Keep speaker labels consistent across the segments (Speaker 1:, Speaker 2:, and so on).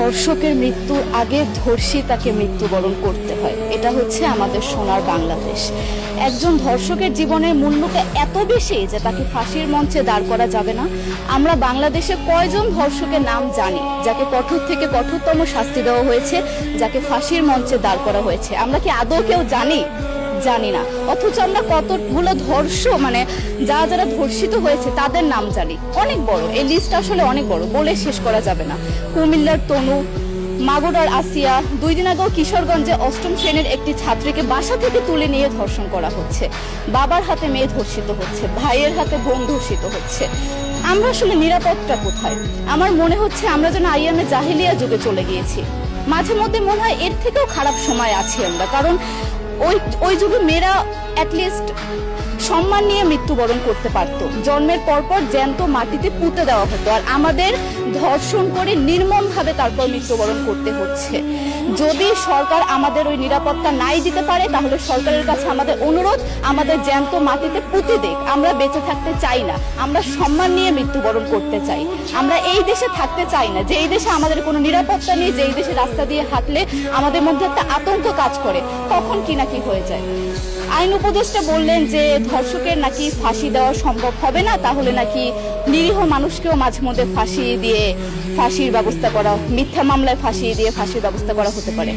Speaker 1: ধর্ষকের মৃত্যুর আগে ধর্ষিতাকে মৃত্যুবরণ করতে হয়। এটা হচ্ছে আমাদের সোনার বাংলাদেশ। একজন ধর্ষকের জীবনের মূল্যটা এত বেশি যে তাকে ফাঁসির মঞ্চে দাঁড় করা যাবে না। আমরা বাংলাদেশে কয়জন ধর্ষকের নাম জানি যাকে কঠোর থেকে কঠোরতম শাস্তি দেওয়া হয়েছে, যাকে ফাঁসির মঞ্চে দাঁড় করা হয়েছে? আমরা কি আদৌ কেউ জানি? জানি না। অথচ আমরা কতগুলো যারা ধর্ষিত হয়েছে তাদের নাম জানি। অনেক বড় এই লিস্ট, আসলে অনেক বড়, বলে শেষ করা যাবে না। কুমিল্লার তনু, মাগুরার আসিয়া, 2 দিন আগেও কিশোরগঞ্জে 8ম শ্রেণীর একটি ছাত্রীকে বাসা থেকে তুলে নিয়ে ধর্ষণ করা হচ্ছে। বাবার হাতে মেয়ে ধর্ষিত হচ্ছে, ভাইয়ের হাতে বোন ধর্ষিত হচ্ছে। আমরা আসলে নিরাপত্তা কোথায়? আমার মনে হচ্ছে আমরা যেন আইয়ামে জাহিলিয়া যুগে চলে গিয়েছি। মাঝে মধ্যে মনে হয় এর থেকেও খারাপ সময় আছি আমরা, কারণ ওই যুগে মেয়েরা অ্যাটলিস্ট সম্মান নিয়ে মৃত্যুবরণ করতে পারত। জন্মের পরপর জ্যান্ত মাটিতে পুঁতে দেওয়া হতো, আর আমাদের ধর্ষণ করে নির্মমভাবে তারপর মৃত্যুবরণ করতে হচ্ছে। যদি সরকার আমাদের ওই নিরাপত্তা নাই দিতে পারে, তাহলে সরকারের কাছে আমাদের অনুরোধ, আমাদের জ্যান্ত মাটিতে পুঁতে দেখ। আমরা বেঁচে থাকতে চাই না, আমরা সম্মান নিয়ে মৃত্যুবরণ করতে চাই। আমরা এই দেশে থাকতে চাই না যে এই দেশে আমাদের কোনো নিরাপত্তা নেই, যে এই দেশে রাস্তা দিয়ে হাঁটলে আমাদের মধ্যে একটা আতঙ্ক কাজ করে, কখন কি না কি হয়ে যায়। আইন উপদেষ্টা বললেন যে ধর্ষকের নাকি ফাঁসি দেওয়া সম্ভব হবে না, তাহলে নাকি নিরীহ মানুষকেও মাঝে মধ্যে ফাঁসির ব্যবস্থা করা, মিথ্যা মামলায় ফাঁসি দিয়ে ফাঁসির ব্যবস্থা করা হতে পারে।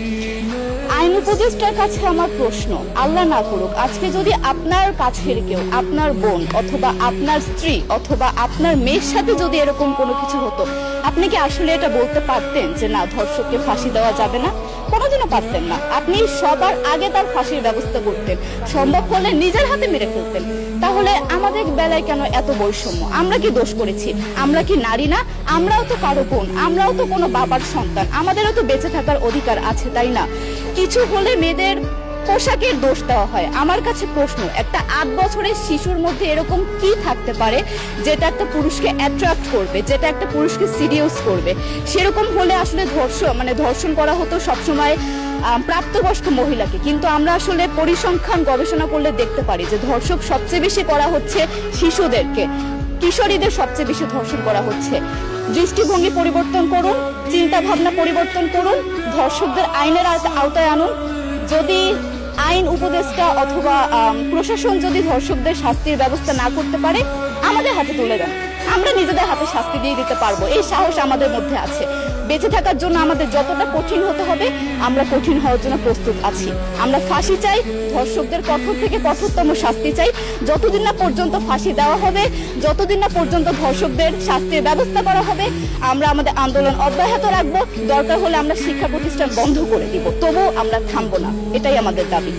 Speaker 1: আইন উপদেষ্টার কাছে আমার প্রশ্ন, আল্লাহ না করুক আজকে যদি আপনার কাছের কেউ, আপনার বোন অথবা আপনার স্ত্রী অথবা আপনার মেয়ের সাথে যদি এরকম কোনো কিছু হতো, আপনি কি আসলে এটা বলতে পারতেন যে না, ধর্ষককে ফাঁসি দেওয়া যাবে না? কোনোদিনও পারতেন না। আপনি সবার আগে তার ফাঁসির ব্যবস্থা করতেন, সম্ভব হলে নিজের হাতে মেরে ফেলতেন। তাহলে আমাদের বেলায় কেন এত বৈষম্য? আমরা কি দোষ করেছি? আমরা কি নারী না? আমরাও তো কারো বোন, আমরাও তো কোনো বাবার সন্তান, আমাদেরও তো বেঁচে থাকার অধিকার আছে, তাই না? কিছু হলে মেয়েদের পোশাকের দোষ দেওয়া হয়। আমার কাছে প্রশ্ন, একটা 8 বছরের শিশুর মধ্যে এরকম কি থাকতে পারে যেটা একটা পুরুষকে অ্যাট্রাক্ট করবে, যেটা একটা পুরুষকে সিরিয়াস করবে? সেরকম হলে আসলে ধর্ষণ করা হতো সবসময় প্রাপ্তবয়স্ক মহিলাকে। কিন্তু আমরা আসলে পরিসংখ্যান গবেষণা করলে দেখতে পারি যে ধর্ষক সবচেয়ে বেশি করা হচ্ছে শিশুদেরকে, কিশোরীদের সবচেয়ে বেশি ধর্ষণ করা হচ্ছে। দৃষ্টিভঙ্গি পরিবর্তন করুন, চিন্তা ভাবনা পরিবর্তন করুন, ধর্ষকদের আইনের আওতায় আনুন। যদি আইন উপদেষ্টা অথবা প্রশাসন যদি ধর্ষকদের শাস্তির ব্যবস্থা না করতে পারে, আমাদের হাতে তুলে দেন, আমরা নিজেদের হাতে শাস্তি দিয়ে দিতে পারবো। এই সাহস আমাদের মধ্যে আছে। বেঁচে থাকার জন্য আমাদের যতটা কঠিন হতে হবে, আমরা কঠিন হওয়ার জন্য প্রস্তুত আছি। আমরা ফাঁসি চাই, ধর্ষকদের কঠোর থেকে কঠোরতম শাস্তি চাই। যতদিন না পর্যন্ত ফাঁসি দেওয়া হবে, যতদিন না পর্যন্ত ধর্ষকদের শাস্তির ব্যবস্থা করা হবে, আমরা আমাদের আন্দোলন অব্যাহত রাখবো। দরকার হলে আমরা শিক্ষা প্রতিষ্ঠান বন্ধ করে দিব, তবুও আমরা থামবো না। এটাই আমাদের দাবি।